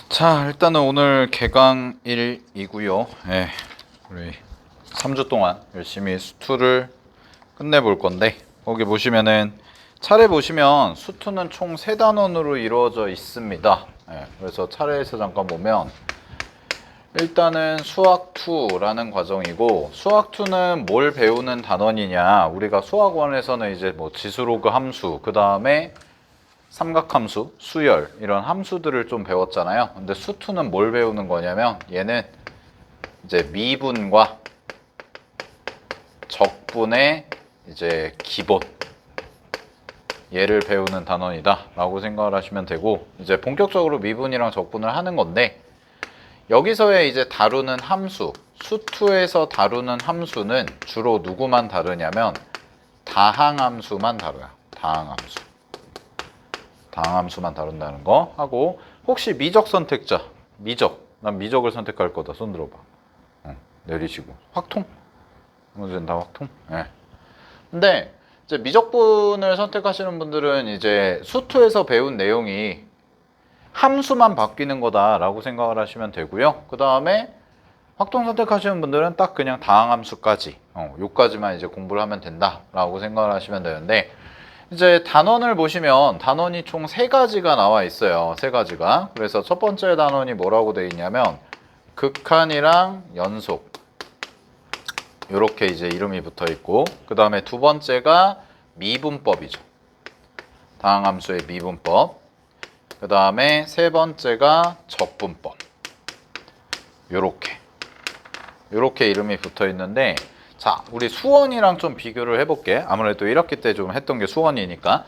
자, 일단은 오늘 개강 1이고요. 예, 우리 3주 동안 열심히 수투를 끝내볼 건데, 거기 보시면은 차례 보시면 수투는 총 3단원으로 이루어져 있습니다. 예, 그래서 차례에서 잠깐 보면 일단은 수학2라는 과정이고, 수학2는 뭘 배우는 단원이냐, 우리가 수학원에서는 이제 뭐 지수로그 함수, 그 다음에 삼각함수, 수열 이런 함수들을 좀 배웠잖아요. 근데 수2는 뭘 배우는 거냐면 얘는 이제 미분과 적분의 이제 기본 얘를 배우는 단원이다 라고 생각을 하시면 되고, 이제 본격적으로 미분이랑 적분을 하는 건데, 여기서의 이제 다루는 함수, 수2에서 다루는 함수는 주로 누구만 다루냐면 다항함수만 다뤄요. 다항함수. 다항함수만 다룬다는 거 하고, 혹시 미적 선택자, 난 미적을 선택할 거다. 손 들어봐. 내리시고. 확통? 문제는 다 확통? 예. 근데 이제 미적분을 선택하시는 분들은 이제 수2에서 배운 내용이 함수만 바뀌는 거다라고 생각을 하시면 되고요. 그 다음에 확통 선택하시는 분들은 딱 그냥 다항함수까지, 요까지만 이제 공부를 하면 된다라고 생각을 하시면 되는데, 이제 단원을 보시면 단원이 총 3가지가 나와 있어요. 3가지가. 그래서 첫 번째 단원이 뭐라고 되어 있냐면 극한이랑 연속, 이렇게 이제 이름이 붙어 있고, 그 다음에 두 번째가 미분법이죠. 다항함수의 미분법. 그 다음에 세 번째가 적분법. 요렇게 이름이 붙어 있는데, 자, 우리 수원이랑 좀 비교를 해볼게. 아무래도 1학기 때 좀 했던 게 수원이니까.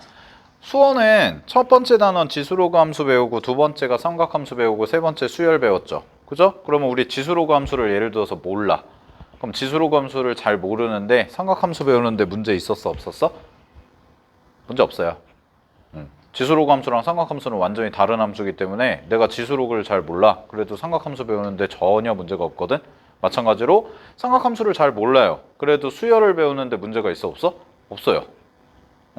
수원은 첫 번째 단원 지수로그 함수 배우고, 두 번째가 삼각함수 배우고, 세 번째 수열 배웠죠. 그죠? 그러면 우리 지수로그 함수를 예를 들어서 몰라. 그럼 지수로그 함수를 잘 모르는데 삼각함수 배우는데 문제 있었어, 없었어? 문제 없어요. 지수로그 함수랑 삼각함수는 완전히 다른 함수이기 때문에 내가 지수로그를 잘 몰라. 그래도 삼각함수 배우는데 전혀 문제가 없거든. 마찬가지로 삼각함수를 잘 몰라요. 그래도 수열을 배우는데 문제가 있어, 없어? 없어요.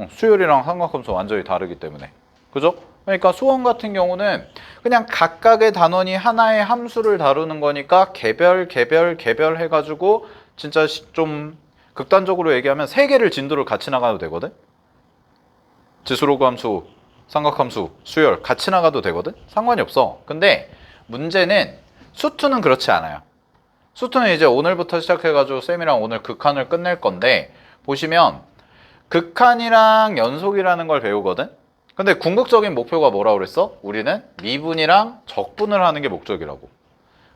수열이랑 삼각함수 완전히 다르기 때문에. 그죠? 그러니까 수원 같은 경우는 그냥 각각의 단원이 하나의 함수를 다루는 거니까 개별 해가지고 진짜 좀 극단적으로 얘기하면 3개를 진도를 같이 나가도 되거든. 지수로그 함수, 삼각함수, 수열 같이 나가도 되거든. 상관이 없어. 근데 문제는 수2는 그렇지 않아요. 수2는 이제 오늘부터 시작해가지고 쌤이랑 오늘 극한을 끝낼 건데, 보시면 극한이랑 연속이라는 걸 배우거든. 근데 궁극적인 목표가 뭐라고 그랬어? 우리는 미분이랑 적분을 하는 게 목적이라고.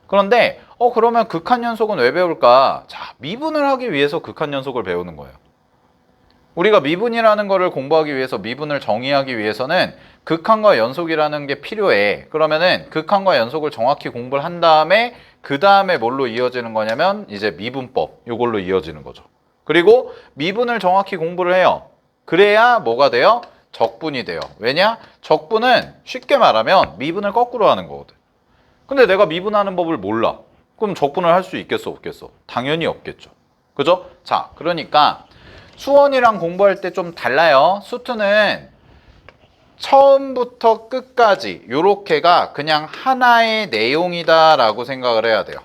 그런데 그러면 극한 연속은 왜 배울까? 자, 미분을 하기 위해서 극한 연속을 배우는 거예요. 우리가 미분이라는 거를 공부하기 위해서, 미분을 정의하기 위해서는 극한과 연속이라는 게 필요해. 그러면은 극한과 연속을 정확히 공부를 한 다음에 그 다음에 뭘로 이어지는 거냐면 이제 미분법, 요걸로 이어지는 거죠. 그리고 미분을 정확히 공부를 해요. 그래야 뭐가 돼요? 적분이 돼요. 왜냐? 적분은 쉽게 말하면 미분을 거꾸로 하는 거거든. 근데 내가 미분하는 법을 몰라. 그럼 적분을 할 수 있겠어, 없겠어? 당연히 없겠죠. 그죠? 자, 그러니까 수원이랑 공부할 때 좀 달라요. 수2는 처음부터 끝까지 요렇게가 그냥 하나의 내용이다라고 생각을 해야 돼요.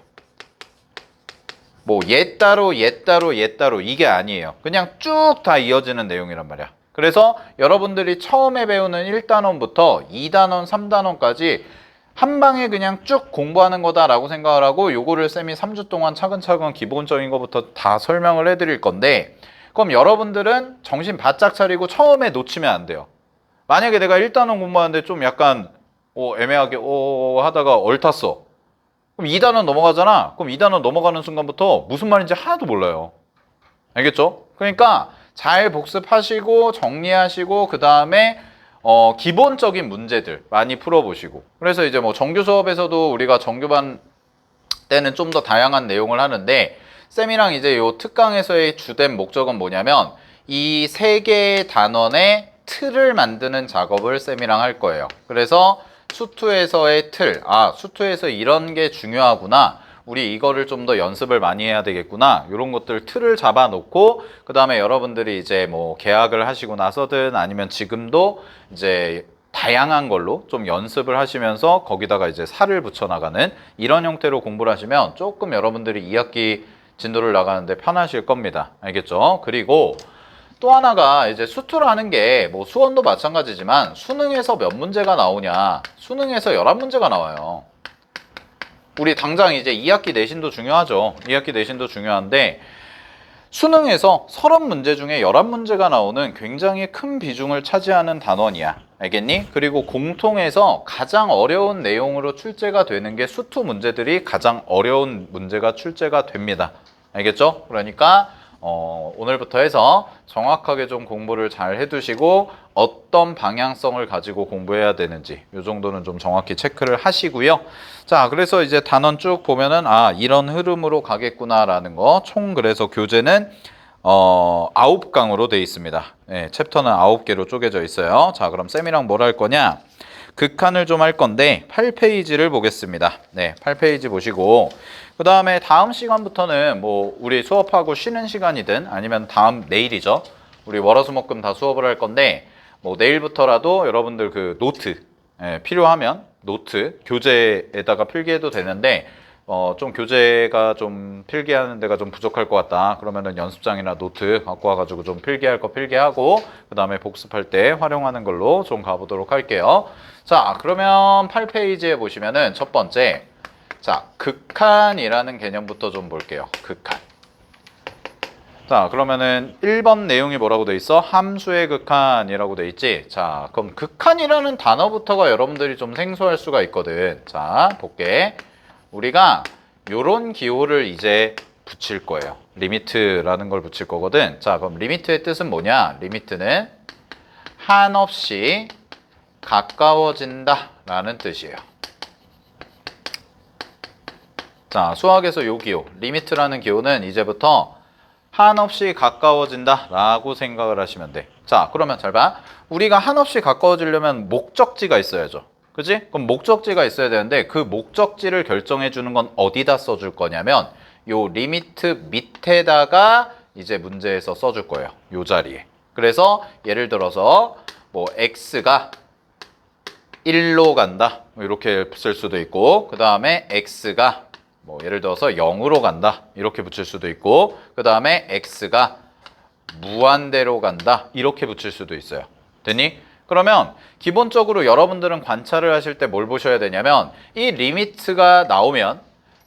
뭐 얘 따로 이게 아니에요. 그냥 쭉 다 이어지는 내용이란 말이야. 그래서 여러분들이 처음에 배우는 1단원부터 2단원, 3단원까지 한 방에 그냥 쭉 공부하는 거다라고 생각을 하고, 요거를 쌤이 3주 동안 차근차근 기본적인 것부터 다 설명을 해드릴 건데, 그럼 여러분들은 정신 바짝 차리고 처음에 놓치면 안 돼요. 만약에 내가 1단원 공부하는데 좀 약간 애매하게 하다가 얼탔어. 그럼 2단원 넘어가잖아. 그럼 2단원 넘어가는 순간부터 무슨 말인지 하나도 몰라요. 알겠죠? 그러니까 잘 복습하시고 정리하시고, 그 다음에 기본적인 문제들 많이 풀어보시고. 그래서 이제 뭐 정규 수업에서도 우리가 정규반 때는 좀 더 다양한 내용을 하는데, 쌤이랑 이제 요 특강에서의 주된 목적은 뭐냐면 이 3개의 단원의 틀을 만드는 작업을 쌤이랑 할 거예요. 그래서 수2에서의 틀, 수2에서 이런 게 중요하구나, 우리 이거를 좀 더 연습을 많이 해야 되겠구나, 이런 것들 틀을 잡아 놓고, 그 다음에 여러분들이 이제 뭐 개학을 하시고 나서든 아니면 지금도 이제 다양한 걸로 좀 연습을 하시면서 거기다가 이제 살을 붙여 나가는 이런 형태로 공부를 하시면 조금 여러분들이 2학기 진도를 나가는데 편하실 겁니다. 알겠죠? 그리고 또 하나가 이제 수투라는 게 뭐 수원도 마찬가지지만 수능에서 몇 문제가 나오냐? 수능에서 11문제가 나와요. 우리 당장 이제 2학기 내신도 중요하죠. 2학기 내신도 중요한데 수능에서 30문제 중에 11문제가 나오는 굉장히 큰 비중을 차지하는 단원이야. 알겠니? 그리고 공통에서 가장 어려운 내용으로 출제가 되는 게 수투 문제들이 가장 어려운 문제가 출제가 됩니다. 알겠죠? 그러니까 오늘부터 해서 정확하게 좀 공부를 잘 해두시고 어떤 방향성을 가지고 공부해야 되는지 이 정도는 좀 정확히 체크를 하시고요. 자, 그래서 이제 단원 쭉 보면은 이런 흐름으로 가겠구나라는 거. 총 그래서 교재는 9강으로 되어 있습니다. 네, 챕터는 9개로 쪼개져 있어요. 자, 그럼 쌤이랑 뭘 할 거냐? 극한을 좀 할 건데 8페이지를 보겠습니다. 네, 8페이지 보시고 그 다음에 다음 시간부터는 뭐 우리 수업하고 쉬는 시간이든 아니면 내일이죠. 우리 월화수목금 다 수업을 할 건데 뭐 내일부터라도 여러분들 그 노트 필요하면 노트 교재에다가 필기해도 되는데 좀 교재가 좀 필기하는 데가 좀 부족할 것 같다. 그러면은 연습장이나 노트 갖고 와가지고 좀 필기할 거 필기하고 그 다음에 복습할 때 활용하는 걸로 좀 가보도록 할게요. 자, 그러면 8페이지에 보시면은 첫 번째, 자, 극한이라는 개념부터 좀 볼게요. 극한. 자, 그러면은 1번 내용이 뭐라고 돼 있어? 함수의 극한이라고 돼 있지? 자, 그럼 극한이라는 단어부터가 여러분들이 좀 생소할 수가 있거든. 자, 볼게. 우리가 요런 기호를 이제 붙일 거예요. 리미트라는 걸 붙일 거거든. 자, 그럼 리미트의 뜻은 뭐냐? 리미트는 한없이 가까워진다 라는 뜻이에요. 자, 수학에서 요 기호, 리미트라는 기호는 이제부터 한없이 가까워진다 라고 생각을 하시면 돼. 자, 그러면 잘 봐. 우리가 한없이 가까워지려면 목적지가 있어야죠. 그치? 그럼 목적지가 있어야 되는데 그 목적지를 결정해 주는 건 어디다 써줄 거냐면 요 리미트 밑에다가 이제 문제에서 써줄 거예요. 요 자리에. 그래서 예를 들어서 뭐 x가 1로 간다. 이렇게 쓸 수도 있고 그 다음에 x가 뭐 예를 들어서 0으로 간다. 이렇게 붙일 수도 있고 그 다음에 x가 무한대로 간다. 이렇게 붙일 수도 있어요. 됐니? 그러면 기본적으로 여러분들은 관찰을 하실 때 뭘 보셔야 되냐면 이 리미트가 나오면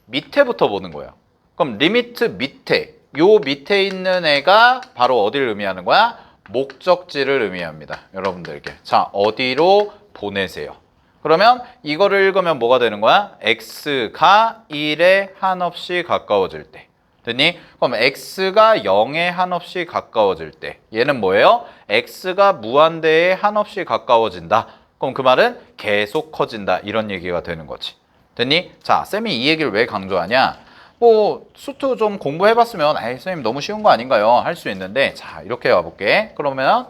밑에부터 보는 거예요. 그럼 리미트 밑에, 요 밑에 있는 애가 바로 어디를 의미하는 거야? 목적지를 의미합니다. 여러분들께. 자, 어디로 보내세요. 그러면 이거를 읽으면 뭐가 되는 거야? x가 1에 한없이 가까워질 때. 됐니? 그럼 x가 0에 한없이 가까워질 때 얘는 뭐예요? x가 무한대에 한없이 가까워진다. 그럼 그 말은 계속 커진다. 이런 얘기가 되는 거지. 됐니? 자, 쌤이 이 얘기를 왜 강조하냐? 뭐 수투 좀 공부해봤으면 에이 쌤님 너무 쉬운 거 아닌가요? 할 수 있는데 자, 이렇게 와볼게. 그러면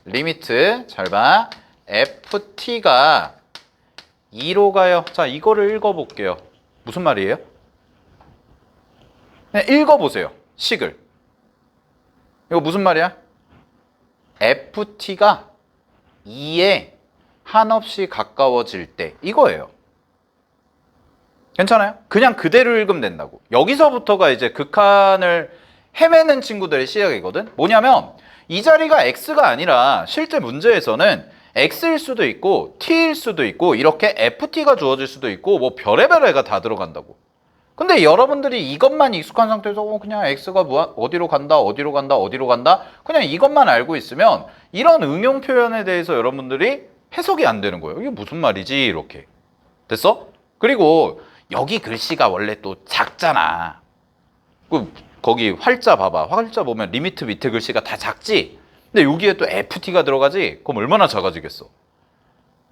리미트 잘 봐. ft가 2로 가요. 자, 이거를 읽어볼게요. 무슨 말이에요? 그냥 읽어보세요. 식을. 이거 무슨 말이야? ft가 2에 한없이 가까워질 때 이거예요. 괜찮아요? 그냥 그대로 읽으면 된다고. 여기서부터가 이제 극한을 헤매는 친구들의 시작이거든. 뭐냐면 이 자리가 x가 아니라 실제 문제에서는 x일 수도 있고 t일 수도 있고 이렇게 ft가 주어질 수도 있고 뭐 별의별 애가 다 들어간다고. 근데 여러분들이 이것만 익숙한 상태에서 그냥 x가 어디로 간다 어디로 간다 어디로 간다 그냥 이것만 알고 있으면 이런 응용 표현에 대해서 여러분들이 해석이 안 되는 거예요. 이게 무슨 말이지 이렇게. 됐어? 그리고 여기 글씨가 원래 또 작잖아. 거기 활자 봐봐. 활자 보면 리미트 밑에 글씨가 다 작지? 근데 여기에 또 FT가 들어가지? 그럼 얼마나 작아지겠어?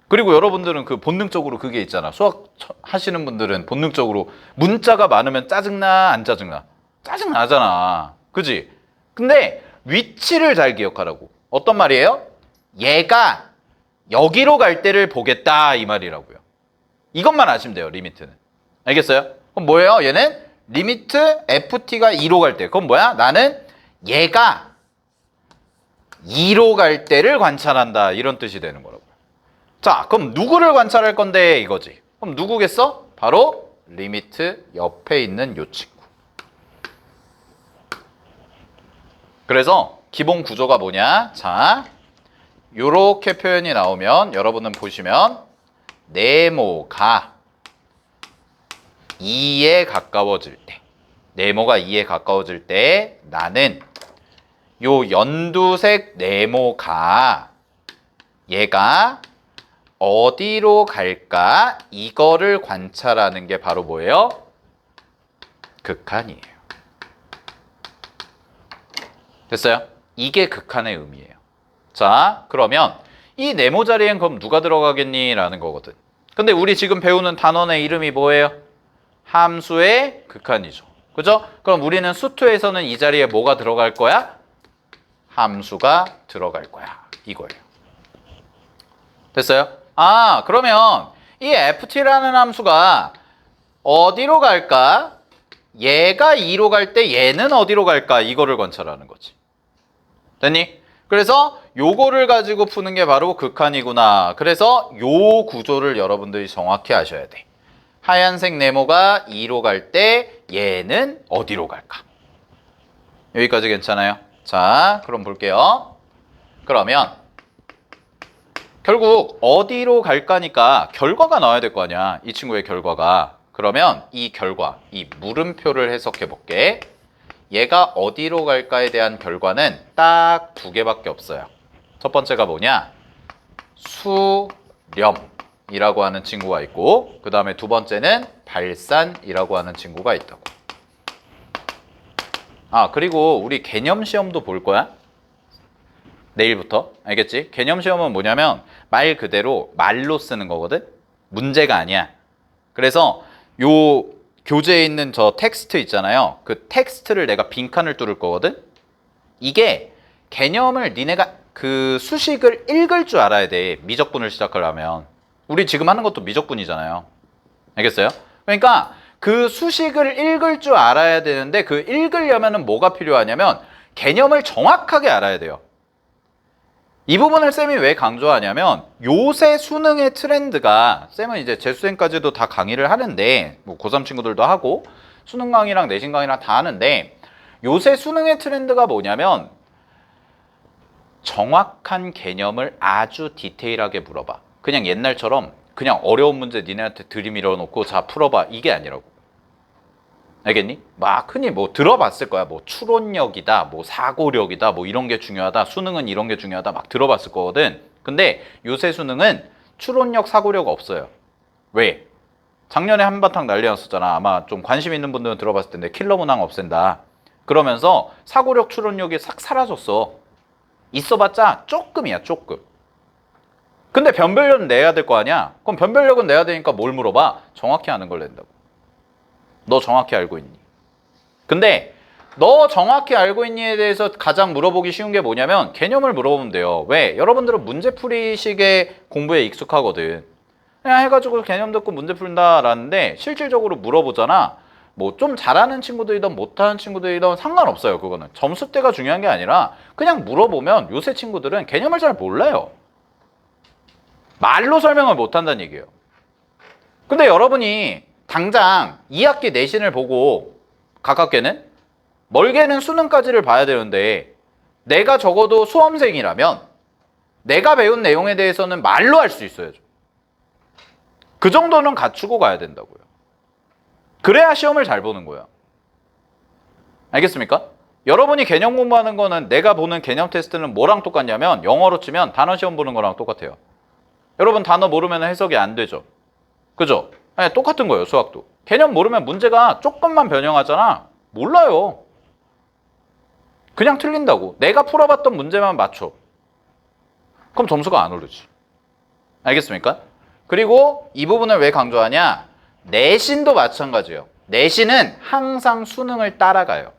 그리고 여러분들은 그 본능적으로 그게 있잖아. 수학 하시는 분들은 본능적으로 문자가 많으면 짜증나 안 짜증나? 짜증나잖아. 그지? 근데 위치를 잘 기억하라고. 어떤 말이에요? 얘가 여기로 갈 때를 보겠다 이 말이라고요. 이것만 아시면 돼요. 리미트는. 알겠어요? 그럼 뭐예요? 얘는 리미트 FT가 2로 갈 때. 그럼 뭐야? 나는 얘가 2로 갈 때를 관찰한다. 이런 뜻이 되는 거라고요. 자, 그럼 누구를 관찰할 건데 이거지. 그럼 누구겠어? 바로 리미트 옆에 있는 요 친구. 그래서 기본 구조가 뭐냐? 자, 요렇게 표현이 나오면 여러분은 보시면 네모가 2에 가까워질 때, 네모가 2에 가까워질 때 나는 요 연두색 네모가 얘가 어디로 갈까? 이거를 관찰하는 게 바로 뭐예요? 극한이에요. 됐어요? 이게 극한의 의미예요. 자, 그러면 이 네모 자리엔 그럼 누가 들어가겠니? 라는 거거든. 근데 우리 지금 배우는 단원의 이름이 뭐예요? 함수의 극한이죠. 그죠? 그럼 우리는 수투에서는 이 자리에 뭐가 들어갈 거야? 함수가 들어갈 거야. 이거예요. 됐어요? 아, 그러면 이 ft라는 함수가 어디로 갈까? 얘가 2로 갈 때 얘는 어디로 갈까? 이거를 관찰하는 거지. 됐니? 그래서 요거를 가지고 푸는 게 바로 극한이구나. 그래서 요 구조를 여러분들이 정확히 아셔야 돼. 하얀색 네모가 2로 갈 때 얘는 어디로 갈까? 여기까지 괜찮아요? 자, 그럼 볼게요. 그러면 결국 어디로 갈까니까 결과가 나와야 될 거 아니야. 이 친구의 결과가. 그러면 이 결과, 이 물음표를 해석해 볼게. 얘가 어디로 갈까에 대한 결과는 딱 두 개밖에 없어요. 첫 번째가 뭐냐? 수렴이라고 하는 친구가 있고, 그 다음에 두 번째는 발산이라고 하는 친구가 있다고. 아, 그리고 우리 개념 시험도 볼 거야. 내일부터. 알겠지? 개념 시험은 뭐냐면 말 그대로 말로 쓰는 거거든. 문제가 아니야. 그래서 요 교재에 있는 저 텍스트 있잖아요. 그 텍스트를 내가 빈칸을 뚫을 거거든. 이게 개념을 니네가 그 수식을 읽을 줄 알아야 돼. 미적분을 시작하려면. 우리 지금 하는 것도 미적분이잖아요. 알겠어요? 그러니까 그 수식을 읽을 줄 알아야 되는데 그 읽으려면은 뭐가 필요하냐면 개념을 정확하게 알아야 돼요. 이 부분을 쌤이 왜 강조하냐면 요새 수능의 트렌드가, 쌤은 이제 재수생까지도 다 강의를 하는데 뭐 고3 친구들도 하고 수능 강의랑 내신 강의랑 다 하는데, 요새 수능의 트렌드가 뭐냐면 정확한 개념을 아주 디테일하게 물어봐. 그냥 옛날처럼 그냥 어려운 문제 니네한테 들이밀어 놓고 자 풀어봐, 이게 아니라고. 알겠니? 막 흔히 뭐 들어봤을 거야. 뭐 추론력이다, 뭐 사고력이다, 뭐 이런 게 중요하다, 수능은 이런 게 중요하다 막 들어봤을 거거든. 근데 요새 수능은 추론력, 사고력 없어요. 왜? 작년에 한바탕 난리 났었잖아. 아마 좀 관심 있는 분들은 들어봤을 텐데 킬러 문항 없앤다. 그러면서 사고력, 추론력이 싹 사라졌어. 있어봤자 조금이야, 조금. 근데 변별력은 내야 될 거 아니야? 그럼 변별력은 내야 되니까 뭘 물어봐? 정확히 아는 걸 낸다고. 너 정확히 알고 있니? 근데 너 정확히 알고 있니에 대해서 가장 물어보기 쉬운 게 뭐냐면 개념을 물어보면 돼요. 왜? 여러분들은 문제풀이식의 공부에 익숙하거든. 그냥 해가지고 개념 듣고 문제 푼다라는데 실질적으로 물어보잖아. 뭐 좀 잘하는 친구들이든 못하는 친구들이든 상관없어요. 그거는 점수대가 중요한 게 아니라 그냥 물어보면 요새 친구들은 개념을 잘 몰라요. 말로 설명을 못한다는 얘기예요. 근데 여러분이 당장 2학기 내신을 보고 가깝게는 멀게는 수능까지를 봐야 되는데 내가 적어도 수험생이라면 내가 배운 내용에 대해서는 말로 할 수 있어야죠. 그 정도는 갖추고 가야 된다고요. 그래야 시험을 잘 보는 거야. 알겠습니까? 여러분이 개념 공부하는 거는 내가 보는 개념 테스트는 뭐랑 똑같냐면 영어로 치면 단어 시험 보는 거랑 똑같아요. 여러분 단어 모르면 해석이 안 되죠. 그죠? 네, 똑같은 거예요. 수학도. 개념 모르면 문제가 조금만 변형하잖아. 몰라요. 그냥 틀린다고. 내가 풀어봤던 문제만 맞춰. 그럼 점수가 안 오르지. 알겠습니까? 그리고 이 부분을 왜 강조하냐? 내신도 마찬가지예요. 내신은 항상 수능을 따라가요.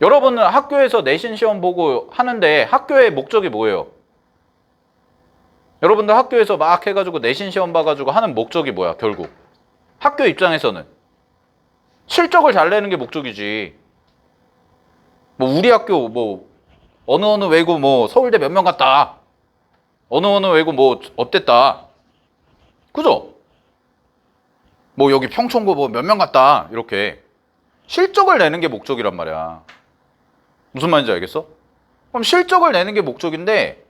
여러분은 학교에서 내신 시험 보고 하는데 학교의 목적이 뭐예요? 여러분들 학교에서 막 해가지고 내신 시험 봐가지고 하는 목적이 뭐야, 결국? 학교 입장에서는 실적을 잘 내는 게 목적이지. 뭐 우리 학교 뭐 어느 외고 뭐 서울대 몇 명 갔다. 어느 외고 뭐 어땠다. 그죠? 뭐 여기 평촌고 뭐 몇 명 갔다. 이렇게. 실적을 내는 게 목적이란 말이야. 무슨 말인지 알겠어? 그럼 실적을 내는 게 목적인데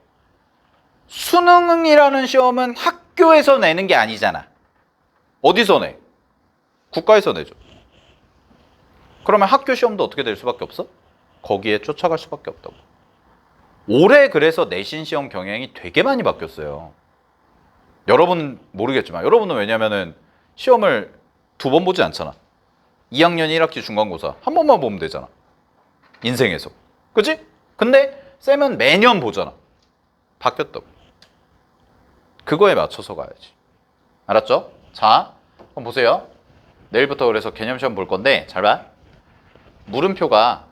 수능이라는 시험은 학교에서 내는 게 아니잖아. 어디서 내? 국가에서 내죠. 그러면 학교 시험도 어떻게 될 수밖에 없어? 거기에 쫓아갈 수밖에 없다고. 올해 그래서 내신 시험 경향이 되게 많이 바뀌었어요. 여러분 모르겠지만 여러분은 왜냐면은 시험을 2번 보지 않잖아. 2학년 1학기 중간고사 한 번만 보면 되잖아. 인생에서. 그치? 근데 쌤은 매년 보잖아. 바뀌었다고. 그거에 맞춰서 가야지. 알았죠? 자, 그럼 보세요. 내일부터 그래서 개념시험 볼 건데 잘 봐. 물음표가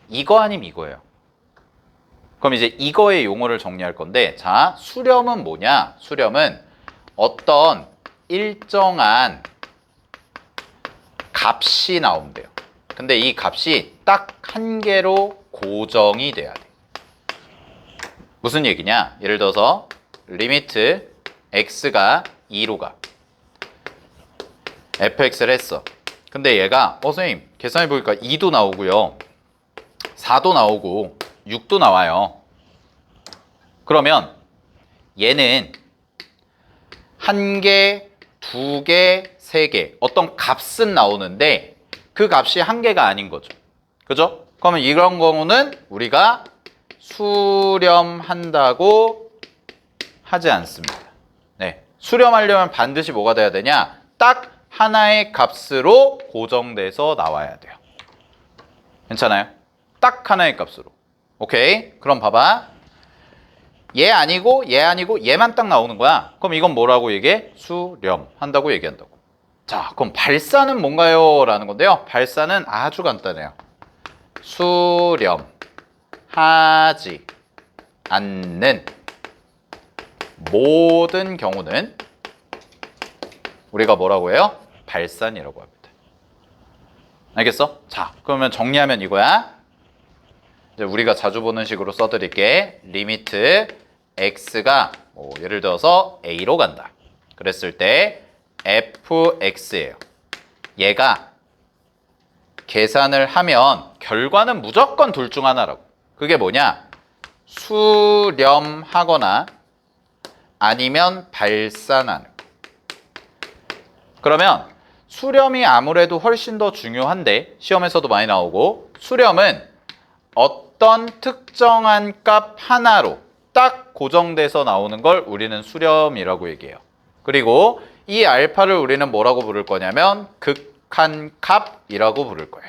이거 아님 이거예요. 그럼 이제 이거의 용어를 정리할 건데 자, 수렴은 뭐냐? 수렴은 어떤 일정한 값이 나온대요. 근데 이 값이 딱 한 개로 고정이 돼야 돼. 무슨 얘기냐? 예를 들어서 리미트 x가 2로 가. fx를 했어. 근데 얘가 선생님 계산해 보니까 2도 나오고요. 4도 나오고 6도 나와요. 그러면 얘는 1개, 2개, 3개 어떤 값은 나오는데 그 값이 1개가 아닌 거죠. 그죠? 그러면 이런 경우는 우리가 수렴한다고 하지 않습니다. 네, 수렴하려면 반드시 뭐가 돼야 되냐? 딱 하나의 값으로 고정돼서 나와야 돼요. 괜찮아요? 딱 하나의 값으로. 오케이? 그럼 봐봐. 얘 아니고 얘 아니고 얘만 딱 나오는 거야. 그럼 이건 뭐라고 얘기해? 수렴한다고 얘기한다고. 자, 그럼 발사는 뭔가요? 라는 건데요. 발사는 아주 간단해요. 수렴하지 않는 모든 경우는 우리가 뭐라고 해요? 발산이라고 합니다. 알겠어? 자, 그러면 정리하면 이거야. 이제 우리가 자주 보는 식으로 써드릴게. 리미트 x가 예를 들어서 a로 간다. 그랬을 때 fx예요. 얘가 계산을 하면 결과는 무조건 둘 중 하나라고. 그게 뭐냐? 수렴하거나 아니면 발산하는. 그러면 수렴이 아무래도 훨씬 더 중요한데 시험에서도 많이 나오고 수렴은 어떤 특정한 값 하나로 딱 고정돼서 나오는 걸 우리는 수렴이라고 얘기해요. 그리고 이 알파를 우리는 뭐라고 부를 거냐면 극한값이라고 부를 거예요.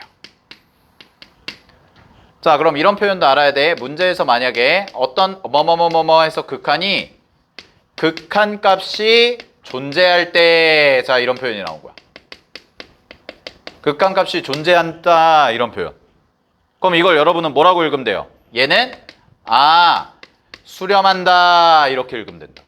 자, 그럼 이런 표현도 알아야 돼. 문제에서 만약에 어떤 뭐뭐뭐뭐 해서 극한값이 존재할 때, 자, 이런 표현이 나온 거야. 극한값이 존재한다, 이런 표현. 그럼 이걸 여러분은 뭐라고 읽으면 돼요? 얘는 수렴한다, 이렇게 읽으면 된다.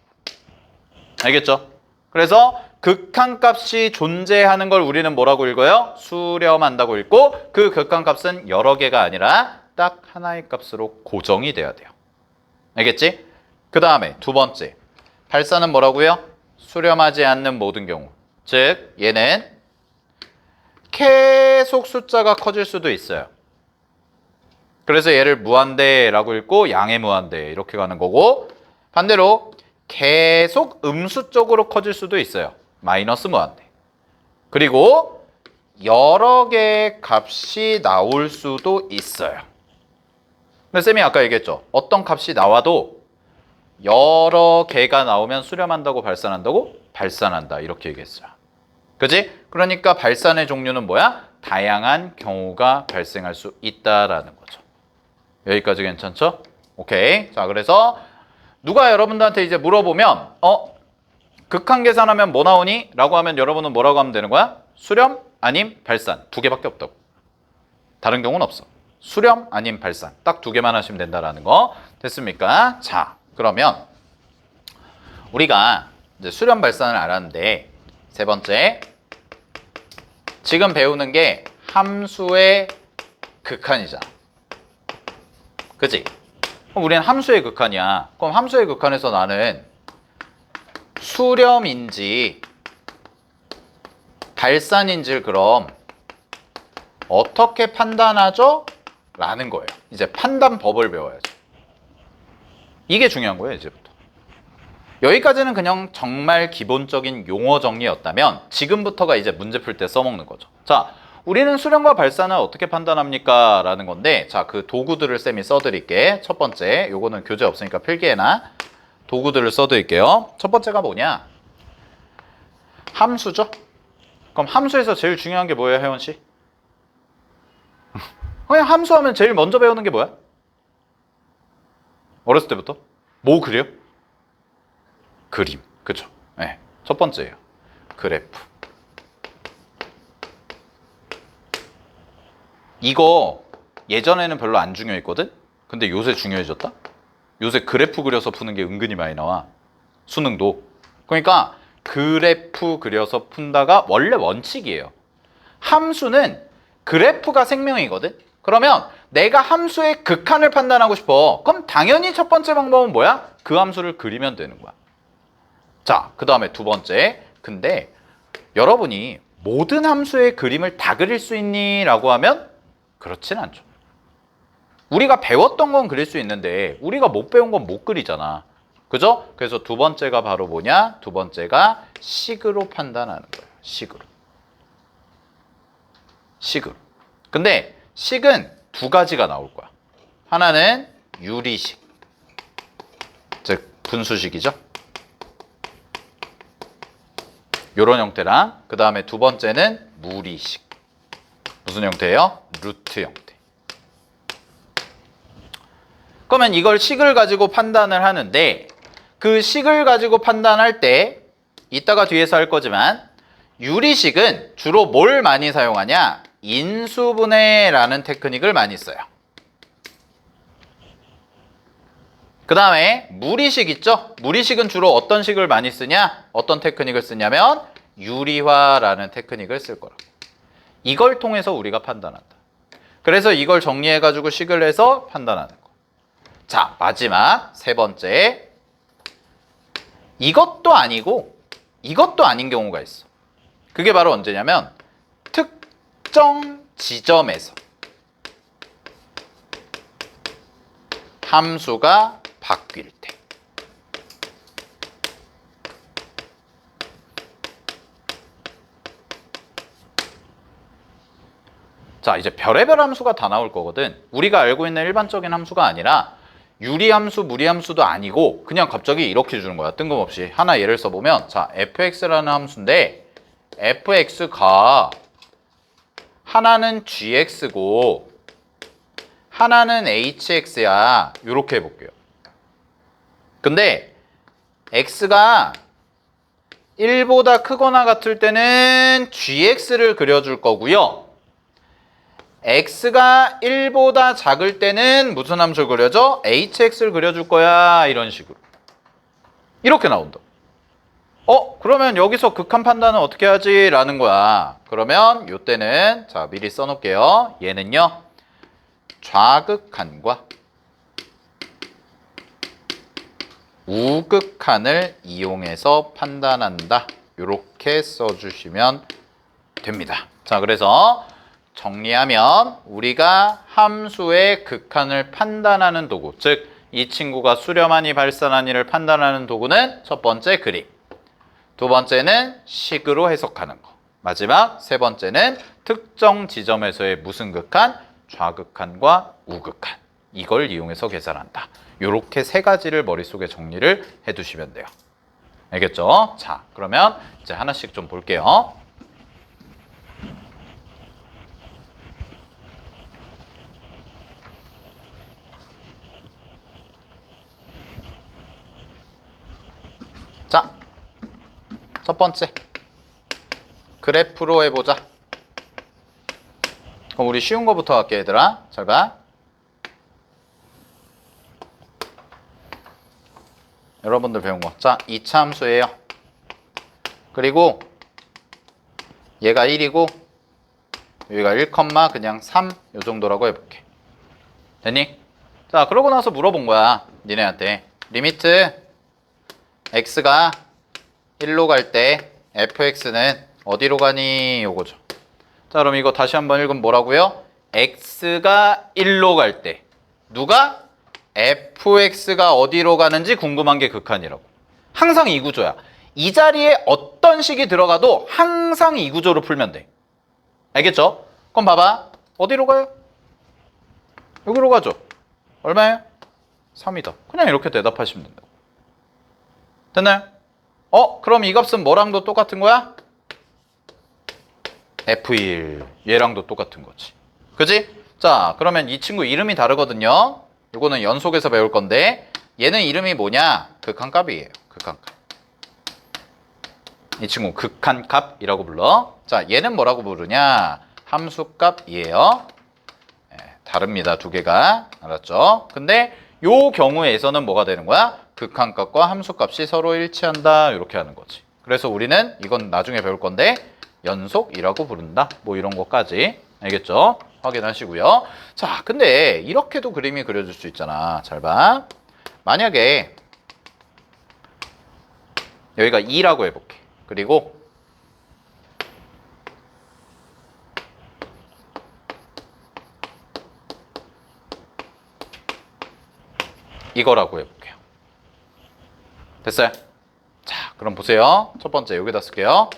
알겠죠? 그래서 극한값이 존재하는 걸 우리는 뭐라고 읽어요? 수렴한다고 읽고 그 극한값은 여러 개가 아니라 딱 하나의 값으로 고정이 돼야 돼요. 알겠지? 그 다음에 두 번째. 발사는 뭐라고요? 수렴하지 않는 모든 경우. 즉 얘는 계속 숫자가 커질 수도 있어요. 그래서 얘를 무한대라고 읽고 양의 무한대 이렇게 가는 거고 반대로 계속 음수 쪽으로 커질 수도 있어요. 마이너스 무한대. 그리고 여러 개의 값이 나올 수도 있어요. 근데 쌤이 아까 얘기했죠. 어떤 값이 나와도 여러 개가 나오면 수렴한다고 발산한다고? 발산한다 이렇게 얘기했어요. 그지? 그러니까 발산의 종류는 뭐야? 다양한 경우가 발생할 수 있다라는 거죠. 여기까지 괜찮죠? 오케이. 자, 그래서 누가 여러분들한테 이제 물어보면 극한 계산하면 뭐 나오니? 라고 하면 여러분은 뭐라고 하면 되는 거야? 수렴 아님 발산 두 개밖에 없다고. 다른 경우는 없어. 수렴 아님 발산 딱 두 개만 하시면 된다라는 거 됐습니까? 자, 그러면 우리가 이제 수렴 발산을 알았는데 세 번째 지금 배우는 게 함수의 극한이잖아. 그치? 그럼 우리는 함수의 극한이야. 그럼 함수의 극한에서 나는 수렴인지 발산인지를 그럼 어떻게 판단하죠? 라는 거예요. 이제 판단법을 배워야죠. 이게 중요한 거예요, 이제부터. 여기까지는 그냥 정말 기본적인 용어 정리였다면 지금부터가 이제 문제 풀 때 써먹는 거죠. 자, 우리는 수렴과 발산을 어떻게 판단합니까? 라는 건데, 자, 그 도구들을 쌤이 써드릴게. 첫 번째, 요거는 교재 없으니까 필기해놔. 도구들을 써드릴게요. 첫 번째가 뭐냐? 함수죠? 그럼 함수에서 제일 중요한 게 뭐예요, 혜원 씨? 그냥 함수하면 제일 먼저 배우는 게 뭐야? 어렸을 때부터? 뭐 그려? 그림. 그죠? 네. 첫 번째예요. 그래프. 이거 예전에는 별로 안 중요했거든? 근데 요새 중요해졌다? 요새 그래프 그려서 푸는 게 은근히 많이 나와. 수능도. 그러니까 그래프 그려서 푼다가 원래 원칙이에요. 함수는 그래프가 생명이거든? 그러면 내가 함수의 극한을 판단하고 싶어. 그럼 당연히 첫 번째 방법은 뭐야? 그 함수를 그리면 되는 거야. 자, 그 다음에 두 번째. 근데 여러분이 모든 함수의 그림을 다 그릴 수 있니? 라고 하면 그렇진 않죠. 우리가 배웠던 건 그릴 수 있는데 우리가 못 배운 건 못 그리잖아. 그죠? 그래서 두 번째가 바로 뭐냐? 두 번째가 식으로 판단하는 거예요. 식으로. 식으로. 근데 식은 두 가지가 나올 거야. 하나는 유리식, 즉 분수식이죠. 요런 형태랑 그 다음에 두 번째는 무리식. 무슨 형태예요? 루트 형태. 그러면 이걸 식을 가지고 판단을 하는데 그 식을 가지고 판단할 때 이따가 뒤에서 할 거지만 유리식은 주로 뭘 많이 사용하냐? 인수분해라는 테크닉을 많이 써요. 그 다음에 무리식 있죠? 무리식은 주로 어떤 식을 많이 쓰냐? 어떤 테크닉을 쓰냐면 유리화라는 테크닉을 쓸 거라고. 이걸 통해서 우리가 판단한다. 그래서 이걸 정리해가지고 식을 해서 판단하는 거. 자, 마지막 세 번째. 이것도 아니고 이것도 아닌 경우가 있어. 그게 바로 언제냐면 특정 지점에서 함수가 바뀔 때. 자, 이제 별의별 함수가 다 나올 거거든. 우리가 알고 있는 일반적인 함수가 아니라 유리함수, 무리함수도 아니고 그냥 갑자기 이렇게 주는 거야. 뜬금없이. 하나 예를 써보면 자, fx라는 함수인데 fx가 하나는 gx고 하나는 hx야. 이렇게 해볼게요. 근데 x가 1보다 크거나 같을 때는 gx를 그려줄 거고요. x가 1보다 작을 때는 무슨 함수를 그려줘? hx를 그려줄 거야. 이런 식으로. 이렇게 나온다. 그러면 여기서 극한 판단은 어떻게 하지? 라는 거야. 그러면 이때는 자, 미리 써놓을게요. 얘는요. 좌극한과 우극한을 이용해서 판단한다. 이렇게 써주시면 됩니다. 자, 그래서 정리하면 우리가 함수의 극한을 판단하는 도구, 즉 이 친구가 수렴하니 발산하니를 판단하는 도구는 첫 번째 그림, 두 번째는 식으로 해석하는 거, 마지막 세 번째는 특정 지점에서의 무슨 극한, 좌극한과 우극한, 이걸 이용해서 계산한다. 이렇게 세 가지를 머릿속에 정리를 해두시면 돼요. 알겠죠? 자, 그러면 이제 하나씩 좀 볼게요. 자, 첫 번째 그래프로 해보자. 그럼 우리 쉬운 거부터 할게 얘들아. 잘 봐. 여러분들 배운 거. 자, 2차 함수예요. 그리고 얘가 1이고 여기가 1, 그냥 3 요 정도라고 해볼게. 됐니? 자, 그러고 나서 물어본 거야. 니네한테. 리미트 x가 1로 갈 때 fx는 어디로 가니? 요거죠. 자, 그럼 이거 다시 한번 읽으면 뭐라고요? x가 1로 갈 때 누가? fx가 어디로 가는지 궁금한 게 극한이라고. 항상 이 구조야. 이 자리에 어떤 식이 들어가도 항상 이 구조로 풀면 돼. 알겠죠? 그럼 봐봐. 어디로 가요? 여기로 가죠. 얼마예요? 3이다. 그냥 이렇게 대답하시면 된다. 됐나요? 그럼 이 값은 뭐랑도 똑같은 거야? F1. 얘랑도 똑같은 거지. 그지? 자, 그러면 이 친구 이름이 다르거든요. 이거는 연속해서 배울 건데 얘는 이름이 뭐냐? 극한값이에요. 극한값. 이 친구 극한값이라고 불러. 자, 얘는 뭐라고 부르냐? 함수값이에요. 네, 다릅니다. 두 개가. 알았죠? 근데 요 경우에서는 뭐가 되는 거야? 극한값과 함수값이 서로 일치한다. 이렇게 하는 거지. 그래서 우리는 이건 나중에 배울 건데 연속이라고 부른다. 뭐 이런 것까지. 알겠죠? 확인하시고요. 자, 근데 이렇게도 그림이 그려질 수 있잖아. 잘 봐. 만약에 여기가 2라고 해볼게. 그리고 이거라고 해볼게요. 됐어요? 자, 그럼 보세요. 첫 번째 여기다 쓸게요.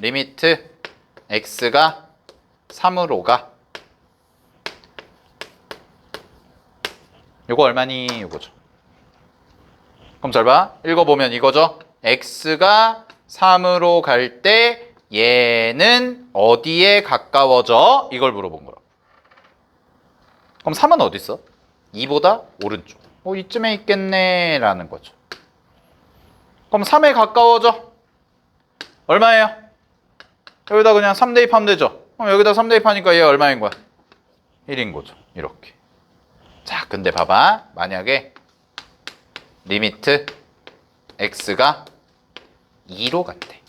리미트 x가 3으로 가. 요거 얼마니? 요거죠. 그럼 잘 봐. 읽어보면 이거죠. x가 3으로 갈 때 얘는 어디에 가까워져? 이걸 물어본 거라. 그럼 3은 어디 있어? 2보다 오른쪽. 이쯤에 있겠네 라는 거죠. 그럼 3에 가까워져. 얼마예요? 여기다 그냥 3 대입하면 되죠. 그럼 여기다 3 대입하니까 얘 얼마인 거야? 1인 거죠. 이렇게. 자, 근데 봐봐. 만약에 리미트 x가 2로 갔대.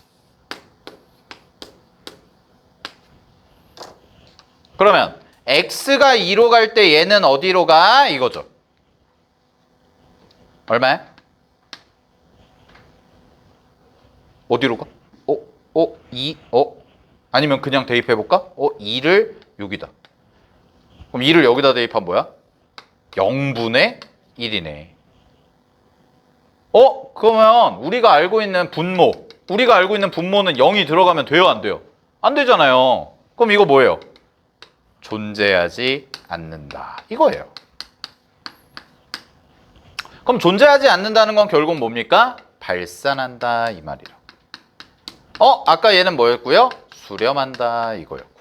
그러면 x가 2로 갈 때 얘는 어디로 가? 이거죠. 얼마야? 어디로 가? 2, 아니면 그냥 대입해볼까? 2를 여기다. 그럼 2를 여기다 대입하면 뭐야? 0분의 1이네. 그러면 우리가 알고 있는 분모, 우리가 알고 있는 분모는 0이 들어가면 돼요, 안 돼요? 안 되잖아요. 그럼 이거 뭐예요? 존재하지 않는다. 이거예요. 그럼 존재하지 않는다는 건 결국 뭡니까? 발산한다 이 말이라. 아까 얘는 뭐였고요? 수렴한다 이거였고.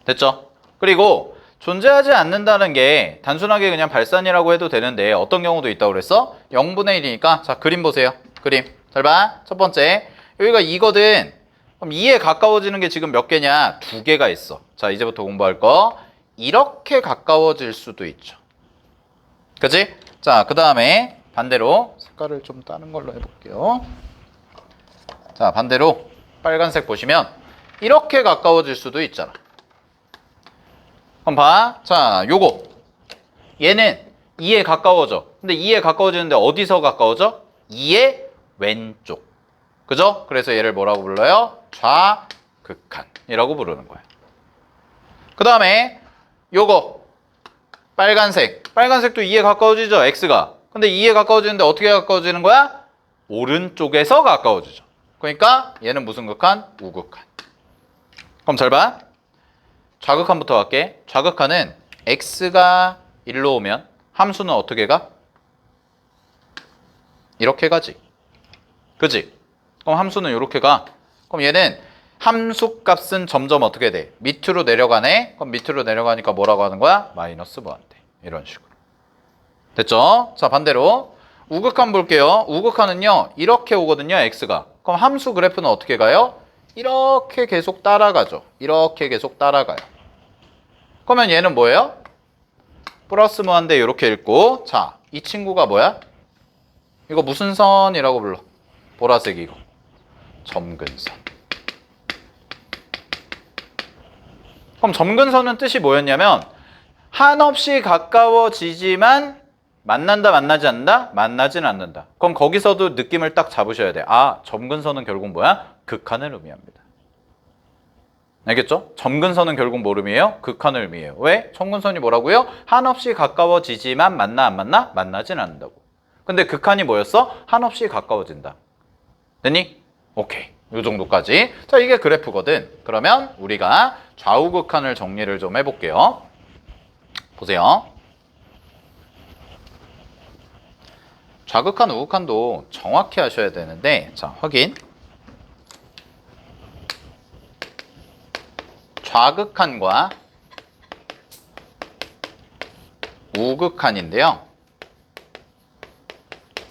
됐죠? 그리고 존재하지 않는다는 게 단순하게 그냥 발산이라고 해도 되는데 어떤 경우도 있다고 그랬어? 0분의 1이니까 자, 그림 보세요. 그림. 잘 봐. 첫 번째. 여기가 2거든. 그럼 2에 가까워지는 게 지금 몇 개냐? 2개가 있어. 자, 이제부터 공부할 거. 이렇게 가까워질 수도 있죠. 그치? 자, 그 다음에 반대로 색깔을 좀 다른 걸로 해볼게요. 자, 반대로 빨간색 보시면 이렇게 가까워질 수도 있잖아. 그럼 봐. 자, 요거. 얘는 2에 가까워져. 근데 2에 가까워지는데 어디서 가까워져? 2의 왼쪽. 그죠? 그래서 얘를 뭐라고 불러요? 좌극한이라고 부르는 거야. 그 다음에 요거. 빨간색. 빨간색도 2에 가까워지죠? x가. 근데 2에 가까워지는데 어떻게 가까워지는 거야? 오른쪽에서 가까워지죠. 그러니까 얘는 무슨 극한? 우극한. 그럼 잘 봐. 좌극한부터 갈게. 좌극한은 x가 1로 오면 함수는 어떻게 가? 이렇게 가지. 그지? 그럼 함수는 이렇게 가. 그럼 얘는 함수 값은 점점 어떻게 돼? 밑으로 내려가네? 그럼 밑으로 내려가니까 뭐라고 하는 거야? 마이너스 무한대. 이런 식으로. 됐죠? 자, 반대로 우극한 볼게요. 우극한은요, 이렇게 오거든요, x가. 그럼 함수 그래프는 어떻게 가요? 이렇게 계속 따라가죠. 이렇게 계속 따라가요. 그러면 얘는 뭐예요? 플러스 무한대 이렇게 읽고, 자, 이 친구가 뭐야? 이거 무슨 선이라고 불러? 보라색 이거. 점근선. 그럼 점근선은 뜻이 뭐였냐면 한없이 가까워지지만 만난다, 만나지 않는다? 만나지는 않는다. 그럼 거기서도 느낌을 딱 잡으셔야 돼. 아, 점근선은 결국 뭐야? 극한을 의미합니다. 알겠죠? 점근선은 결국 뭐 의미해요? 극한을 의미해요. 왜? 점근선이 뭐라고요? 한없이 가까워지지만 만나, 안 만나? 만나진 않는다고. 근데 극한이 뭐였어? 한없이 가까워진다. 됐니? 오케이. 요 정도까지. 자, 이게 그래프거든. 그러면 우리가 좌우 극한을 정리를 좀 해볼게요. 보세요. 좌극한, 우극한도 정확히 하셔야 되는데, 자, 확인. 좌극한과 우극한인데요.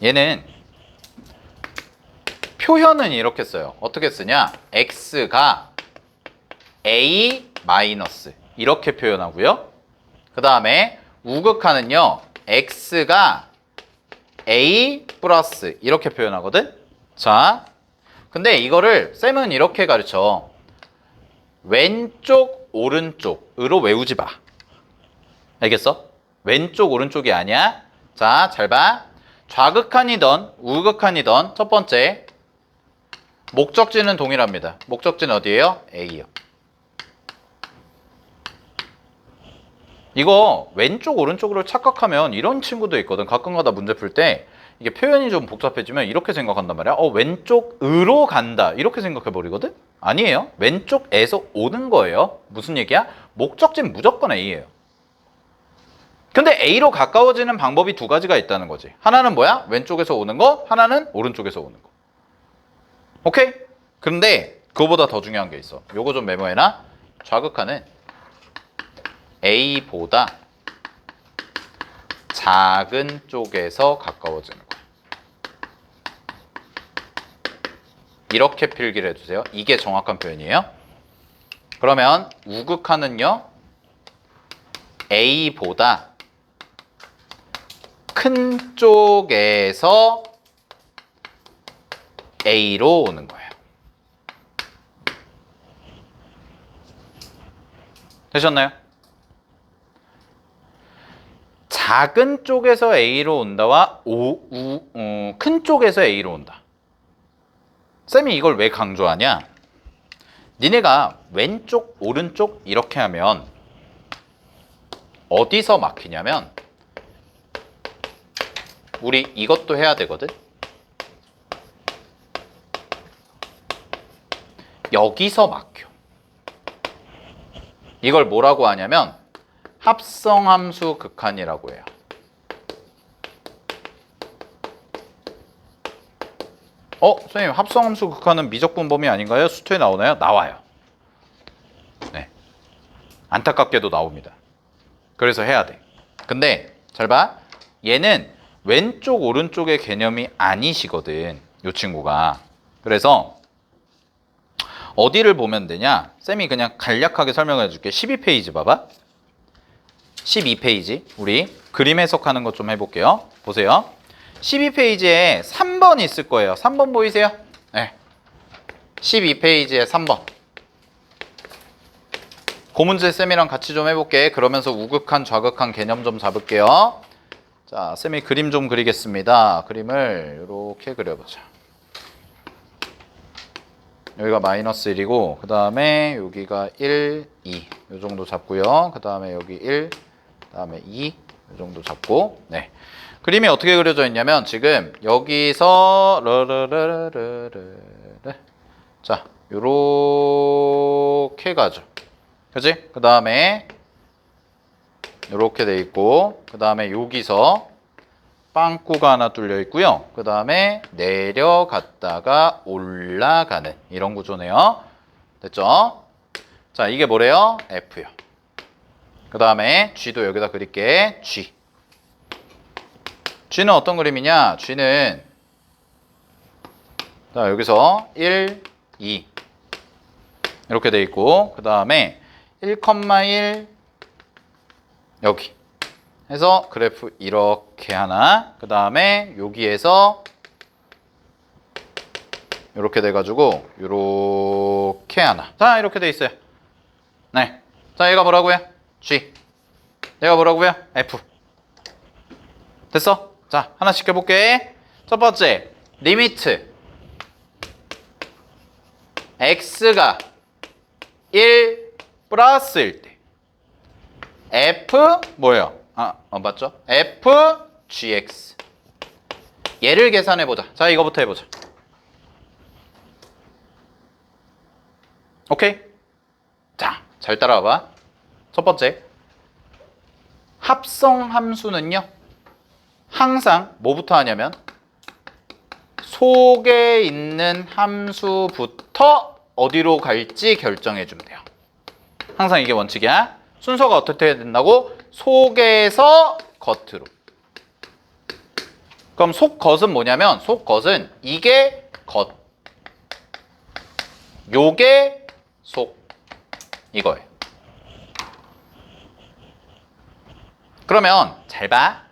얘는 표현은 이렇게 써요. 어떻게 쓰냐? x가 a 마이너스 이렇게 표현하고요. 그 다음에 우극한은요. x가 a 플러스 이렇게 표현하거든. 자, 근데 이거를 쌤은 이렇게 가르쳐. 왼쪽 오른쪽으로 외우지 마. 알겠어? 왼쪽 오른쪽이 아니야. 자, 잘 봐. 좌극한이던 우극한이던 첫 번째 목적지는 동일합니다. 목적지는 어디예요? A요. 이거 왼쪽 오른쪽으로 착각하면 이런 친구도 있거든. 가끔가다 문제 풀 때 이게 표현이 좀 복잡해지면 이렇게 생각한단 말이야. 왼쪽으로 간다 이렇게 생각해 버리거든. 아니에요. 왼쪽에서 오는 거예요. 무슨 얘기야? 목적지는 무조건 A예요. 근데 A로 가까워지는 방법이 두 가지가 있다는 거지. 하나는 뭐야? 왼쪽에서 오는 거, 하나는 오른쪽에서 오는 거. 오케이? 근데 그거보다 더 중요한 게 있어. 요거 좀 메모해놔. 좌극한은 A보다 작은 쪽에서 가까워지는 거야. 이렇게 필기를 해주세요. 이게 정확한 표현이에요. 그러면 우극한은요. A보다 큰 쪽에서 A로 오는 거예요. 되셨나요? 작은 쪽에서 A로 온다와 큰 쪽에서 A로 온다. 쌤이 이걸 왜 강조하냐? 니네가 왼쪽, 오른쪽 이렇게 하면 어디서 막히냐면 우리 이것도 해야 되거든. 여기서 막혀. 이걸 뭐라고 하냐면 합성함수 극한이라고 해요. 선생님 합성함수 극한은 미적분범위 아닌가요? 수투에 나오나요? 나와요. 네. 안타깝게도 나옵니다. 그래서 해야 돼. 근데 잘 봐. 얘는 왼쪽 오른쪽의 개념이 아니시거든. 이 친구가. 그래서 어디를 보면 되냐? 쌤이 그냥 간략하게 설명해 줄게. 12페이지 봐봐. 12페이지. 우리 그림 해석하는 것 좀 해볼게요. 보세요. 12페이지에 3번 있을 거예요. 3번 보이세요? 네. 12페이지에 3번. 그 문제 쌤이랑 같이 좀 해볼게. 그러면서 우극한, 좌극한 개념 좀 잡을게요. 자, 쌤이 그림 좀 그리겠습니다. 그림을 이렇게 그려보자. 여기가 마이너스 1이고 그 다음에 여기가 1, 2 이 정도 잡고요. 그 다음에 여기 1, 그 다음에 2 이 정도 잡고 네. 그림이 어떻게 그려져 있냐면 지금 여기서 자 요렇게 가죠. 그치? 그 다음에 요렇게 돼 있고 그 다음에 여기서 빵꾸가 하나 뚫려 있고요. 그 다음에 내려갔다가 올라가는 이런 구조네요. 됐죠? 자, 이게 뭐래요? F요. 그 다음에 G도 여기다 그릴게. G. G는 어떤 그림이냐? G는 자, 여기서 1, 2 이렇게 돼 있고 그 다음에 1,1 여기 해서 그래프 이렇게 하나 그 다음에 여기에서 이렇게 돼가지고 이렇게 하나 자 이렇게 돼 있어요. 네, 자 얘가 뭐라고요? G. 얘가 뭐라고요? F. 됐어? 자, 하나씩 해볼게. 첫 번째, 리미트 x가 1 플러스일 때 f 뭐예요? 맞죠? f gx. 얘를 계산해보자. 자, 이거부터 해보자. 오케이? 자, 잘 따라와봐. 첫 번째, 합성 함수는요, 항상 뭐부터 하냐면 속에 있는 함수부터 어디로 갈지 결정해주면 돼요. 항상 이게 원칙이야. 순서가 어떻게 해야 된다고? 속에서 겉으로. 그럼 속겉은 뭐냐면, 속겉은 이게 겉, 요게 속, 이거예요. 그러면 잘 봐.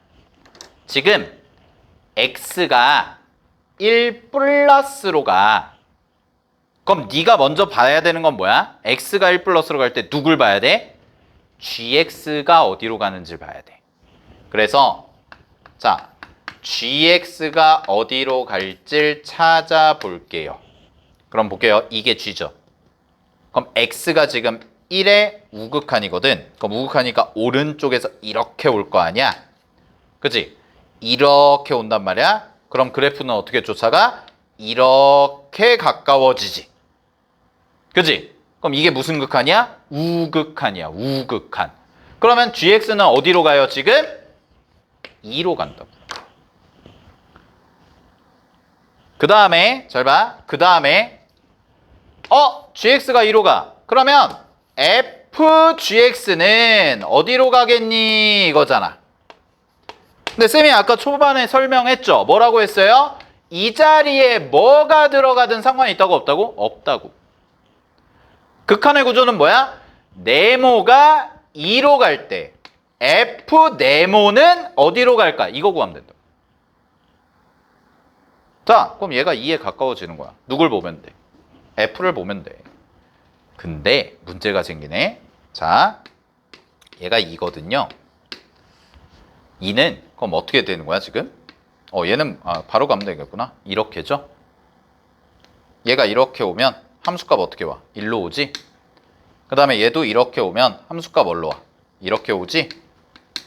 지금 x가 1 플러스로 가. 그럼 네가 먼저 봐야 되는 건 뭐야? x가 1 플러스로 갈 때 누굴 봐야 돼? gx가 어디로 가는지 봐야 돼. 그래서 자, gx가 어디로 갈지 찾아볼게요. 그럼 볼게요. 이게 g죠. 그럼 x가 지금 1의 우극한이거든. 그럼 우극하니까 오른쪽에서 이렇게 올 거 아니야? 그치? 이렇게 온단 말이야. 그럼 그래프는 어떻게 쫓아가? 이렇게 가까워지지. 그치? 그럼 이게 무슨 극한이야? 우극한이야. 우극한. 그러면 gx는 어디로 가요 지금? 2로 간다고. 그 다음에 잘 봐. 그 다음에 gx가 2로 가. 그러면 fgx는 어디로 가겠니? 이거잖아. 근데 쌤이 아까 초반에 설명했죠. 뭐라고 했어요? 이 자리에 뭐가 들어가든 상관이 있다고 없다고? 없다고. 극한의 구조는 뭐야? 네모가 2로 갈 때 f 네모는 어디로 갈까? 이거 구하면 된다. 자, 그럼 얘가 2에 가까워지는 거야. 누굴 보면 돼? f를 보면 돼. 근데 문제가 생기네. 자, 얘가 2거든요. 2는 그럼 어떻게 되는 거야 지금? 얘는 바로 가면 되겠구나. 이렇게죠. 얘가 이렇게 오면 함수값 어떻게 와? 1로 오지. 그 다음에 얘도 이렇게 오면 함수값 뭘로 와? 이렇게 오지.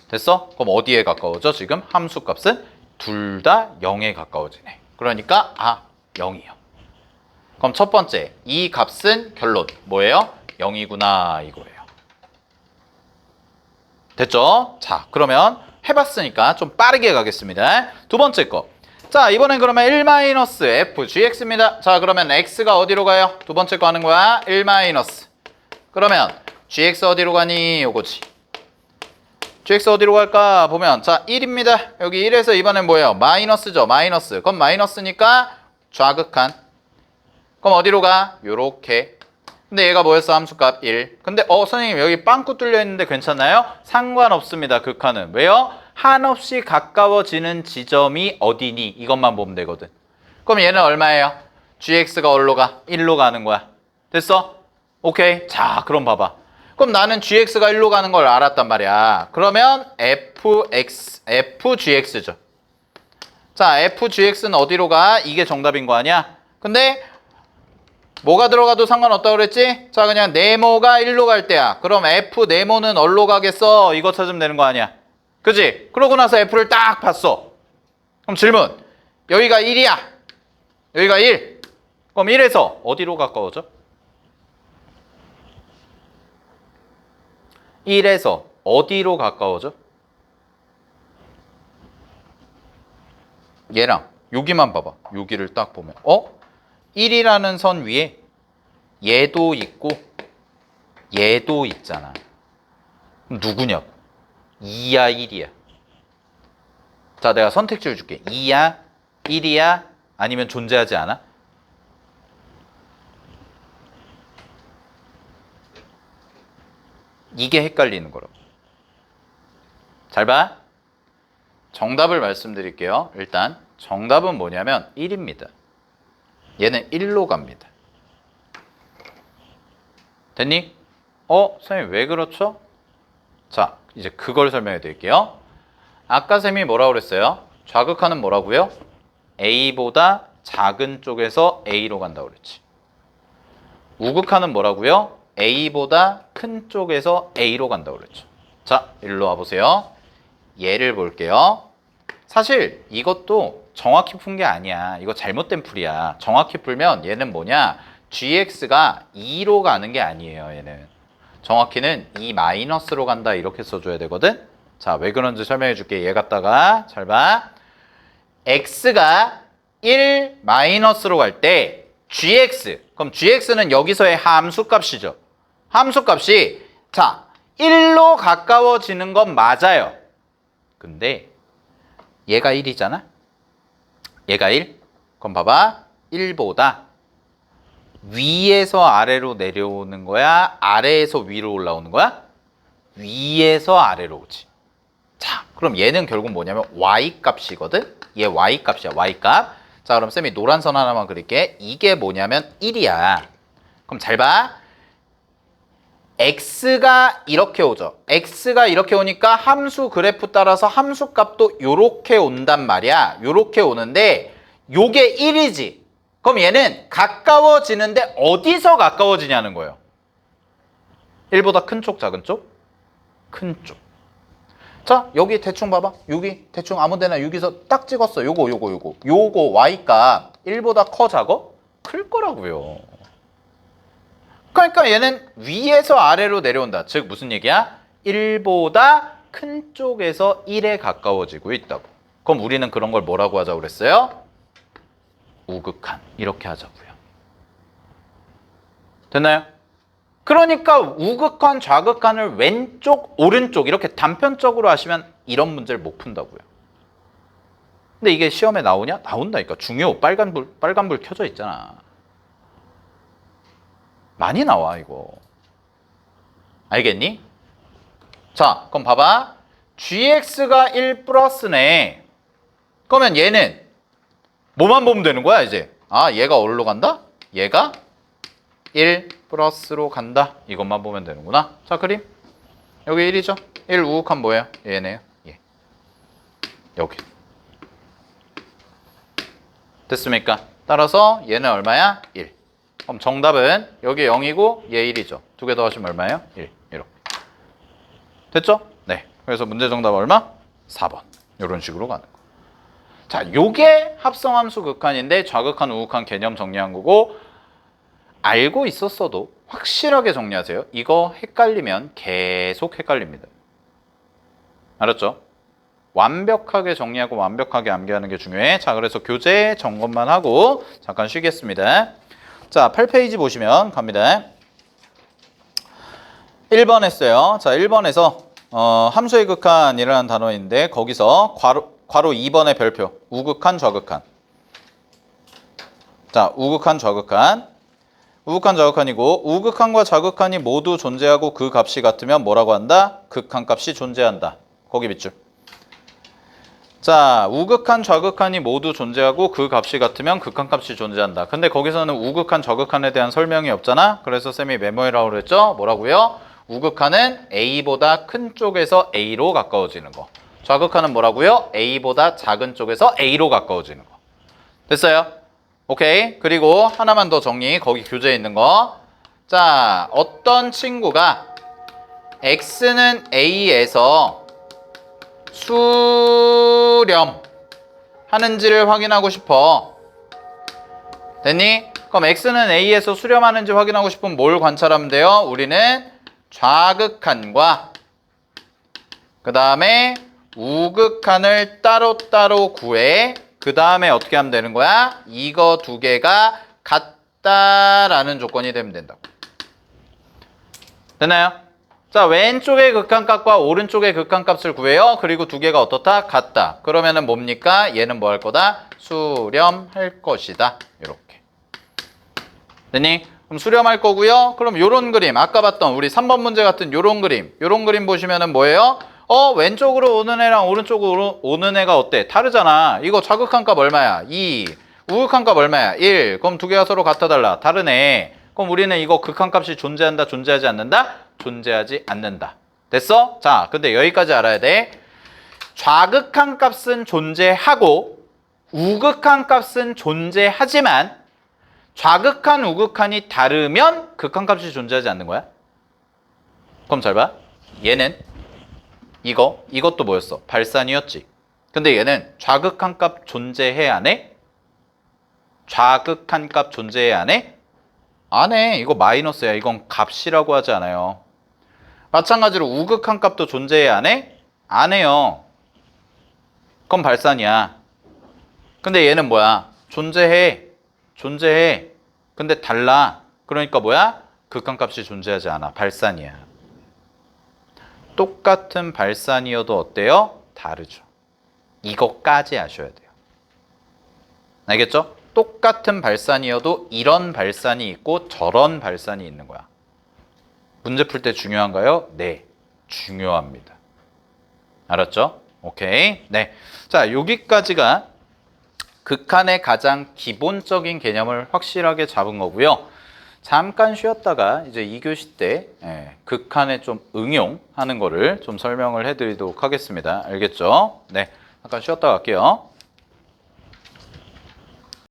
됐어? 그럼 어디에 가까워져? 지금 함수값은 둘 다 0에 가까워지네. 그러니까 0이요. 그럼 첫 번째, 이 값은 결론 뭐예요? 0이구나 이거예요. 됐죠? 자, 그러면 해봤으니까 좀 빠르게 가겠습니다. 두 번째 거. 자, 이번엔 그러면 1-fgx입니다. 자, 그러면 x가 어디로 가요? 두 번째 거 하는 거야. 1-. 그러면 gx 어디로 가니? 요거지. gx 어디로 갈까? 보면 자, 1입니다. 여기 1에서 이번엔 뭐예요? 마이너스죠. 마이너스. 그럼 마이너스니까 좌극한. 그럼 어디로 가? 요렇게. 근데 얘가 뭐였어? 함수값 1. 근데 선생님 여기 빵꾸 뚫려 있는데 괜찮나요? 상관없습니다. 극한은. 왜요? 한없이 가까워지는 지점이 어디니? 이것만 보면 되거든. 그럼 얘는 얼마예요? gx가 어디로 가? 1로 가는 거야. 됐어? 오케이. 자, 그럼 봐봐. 그럼 나는 gx가 1로 가는 걸 알았단 말이야. 그러면 fgx죠. 자, fgx는 어디로 가? 이게 정답인 거 아니야? 근데 뭐가 들어가도 상관없다고 그랬지? 자, 그냥 네모가 1로 갈 때야. 그럼 f 네모는 어디로 가겠어? 이거 찾으면 되는 거 아니야? 그지? 그러고 나서 f를 딱 봤어. 그럼 질문. 여기가 1이야. 여기가 1. 그럼 1에서 어디로 가까워져? 1에서 어디로 가까워져? 얘랑 여기만 봐봐. 여기를 딱 보면 1이라는 선 위에 얘도 있고 얘도 있잖아. 그럼 누구냐고? 2야 1이야. 자, 내가 선택지를 줄게. 2야 1이야 아니면 존재하지 않아? 이게 헷갈리는 거라고. 잘 봐. 정답을 말씀드릴게요. 일단 정답은 뭐냐면 1입니다. 얘는 1로 갑니다. 됐니? 선생님 왜 그렇죠? 자, 이제 그걸 설명해 드릴게요. 아까 쌤이 뭐라고 그랬어요? 좌극한은 뭐라고요? A보다 작은 쪽에서 A로 간다고 그랬지. 우극한은 뭐라고요? A보다 큰 쪽에서 A로 간다고 그랬죠. 자, 일로 와보세요. 예를 볼게요. 사실 이것도 정확히 푼 게 아니야. 이거 잘못된 풀이야. 정확히 풀면 얘는 뭐냐? gx가 2로 가는 게 아니에요. 얘는 정확히는 2 마이너스로 간다 이렇게 써줘야 되거든. 자, 왜 그런지 설명해 줄게. 얘 갖다가 잘 봐. x가 1 마이너스로 갈 때 gx, 그럼 gx는 여기서의 함수값이죠. 함수값이 자 1로 가까워지는 건 맞아요. 근데 얘가 1이잖아. 얘가 1. 그럼 봐봐. 1보다 위에서 아래로 내려오는 거야? 아래에서 위로 올라오는 거야? 위에서 아래로 오지. 자, 그럼 얘는 결국 뭐냐면 y값이거든? 얘 y값이야, y값. 자, 그럼 쌤이 노란 선 하나만 그릴게. 이게 뭐냐면 1이야. 그럼 잘 봐. x가 이렇게 오죠. x가 이렇게 오니까 함수 그래프 따라서 함수 값도 요렇게 온단 말이야. 요렇게 오는데 요게 1이지. 그럼 얘는 가까워지는데 어디서 가까워지냐는 거예요. 1보다 큰 쪽, 작은 쪽? 큰 쪽. 자, 여기 대충 봐봐. 여기 대충 아무 데나 여기서 딱 찍었어. 요거 y값 1보다 커, 작어? 클 거라고요. 그러니까 얘는 위에서 아래로 내려온다. 즉 무슨 얘기야? 1보다 큰 쪽에서 1에 가까워지고 있다고. 그럼 우리는 그런 걸 뭐라고 하자고 그랬어요? 우극한. 이렇게 하자고요. 됐나요? 그러니까 우극한, 좌극한을 왼쪽, 오른쪽 이렇게 단편적으로 하시면 이런 문제를 못 푼다고요. 근데 이게 시험에 나오냐? 나온다니까. 중요. 빨간불 켜져 있잖아. 많이 나와 이거. 알겠니? 자, 그럼 봐봐. gx가 1 플러스네. 그러면 얘는 뭐만 보면 되는 거야 이제. 아, 얘가 어디로 간다? 얘가 1 플러스로 간다. 이것만 보면 되는구나. 자, 그림. 여기 1이죠. 1 우극한 뭐예요? 얘네요. 예. 여기. 됐습니까? 따라서 얘는 얼마야? 1. 그럼 정답은 여기 0이고 얘 1이죠. 두 개 더하시면 얼마예요? 1. 이렇게. 됐죠? 네. 그래서 문제 정답 얼마? 4번. 이런 식으로 가는 거. 자, 요게 합성함수 극한인데 좌극한, 우극한 개념 정리한 거고 알고 있었어도 확실하게 정리하세요. 이거 헷갈리면 계속 헷갈립니다. 알았죠? 완벽하게 정리하고 완벽하게 암기하는 게 중요해. 자, 그래서 교재 점검만 하고 잠깐 쉬겠습니다. 자, 8페이지 보시면 갑니다. 1번 했어요. 자, 1번에서 함수의 극한이라는 단어인데 거기서 괄호 2번의 별표 우극한, 좌극한. 자, 우극한, 좌극한. 우극한, 좌극한이고 우극한과 좌극한이 모두 존재하고 그 값이 같으면 뭐라고 한다? 극한값이 존재한다. 거기 밑줄. 자, 우극한, 좌극한이 모두 존재하고 그 값이 같으면 극한값이 존재한다. 근데 거기서는 우극한, 좌극한에 대한 설명이 없잖아. 그래서 쌤이 메모해라고 그랬죠. 뭐라고요? 우극한은 A보다 큰 쪽에서 A로 가까워지는 거. 좌극한은 뭐라고요? A보다 작은 쪽에서 A로 가까워지는 거. 됐어요? 오케이. 그리고 하나만 더 정리. 거기 교재에 있는 거. 자, 어떤 친구가 X는 A에서 수렴 하는지를 확인하고 싶어. 됐니? 그럼 X는 A에서 수렴하는지 확인하고 싶으면 뭘 관찰하면 돼요? 우리는 좌극한과 그 다음에 우극한을 따로따로 구해. 그 다음에 어떻게 하면 되는 거야? 이거 두 개가 같다라는 조건이 되면 된다고. 됐나요? 자, 왼쪽의 극한값과 오른쪽의 극한값을 구해요. 그리고 두 개가 어떻다? 같다. 그러면은 뭡니까? 얘는 뭐 할 거다? 수렴할 것이다. 이렇게. 됐니? 그럼 수렴할 거고요. 그럼 요런 그림, 아까 봤던 우리 3번 문제 같은 요런 그림 보시면은 뭐예요? 왼쪽으로 오는 애랑 오른쪽으로 오는 애가 어때? 다르잖아. 이거 좌극한값 얼마야? 2. 우극한값 얼마야? 1. 그럼 두 개가 서로 같아 달라? 다르네. 그럼 우리는 이거 극한값이 존재한다, 존재하지 않는다? 존재하지 않는다. 됐어? 자, 근데 여기까지 알아야 돼. 좌극한 값은 존재하고 우극한 값은 존재하지만 좌극한, 우극한이 다르면 극한값이 존재하지 않는 거야. 그럼 잘 봐. 얘는 이것도 뭐였어? 발산이었지. 근데 얘는 좌극한 값 존재해 안 해? 좌극한 값 존재해 안 해? 안 해. 이거 마이너스야. 이건 값이라고 하지 않아요. 마찬가지로 우극한 값도 존재해 안 해? 안 해요. 그건 발산이야. 근데 얘는 뭐야? 존재해. 존재해. 근데 달라. 그러니까 뭐야? 극한값이 존재하지 않아. 발산이야. 똑같은 발산이어도 어때요? 다르죠. 이것까지 아셔야 돼요. 알겠죠? 똑같은 발산이어도 이런 발산이 있고 저런 발산이 있는 거야. 문제 풀 때 중요한가요? 네. 중요합니다. 알았죠? 오케이. 네. 자, 여기까지가 극한의 가장 기본적인 개념을 확실하게 잡은 거고요. 잠깐 쉬었다가 이제 2교시 때 극한에 좀 응용하는 거를 좀 설명을 해드리도록 하겠습니다. 알겠죠? 네, 잠깐 쉬었다 갈게요.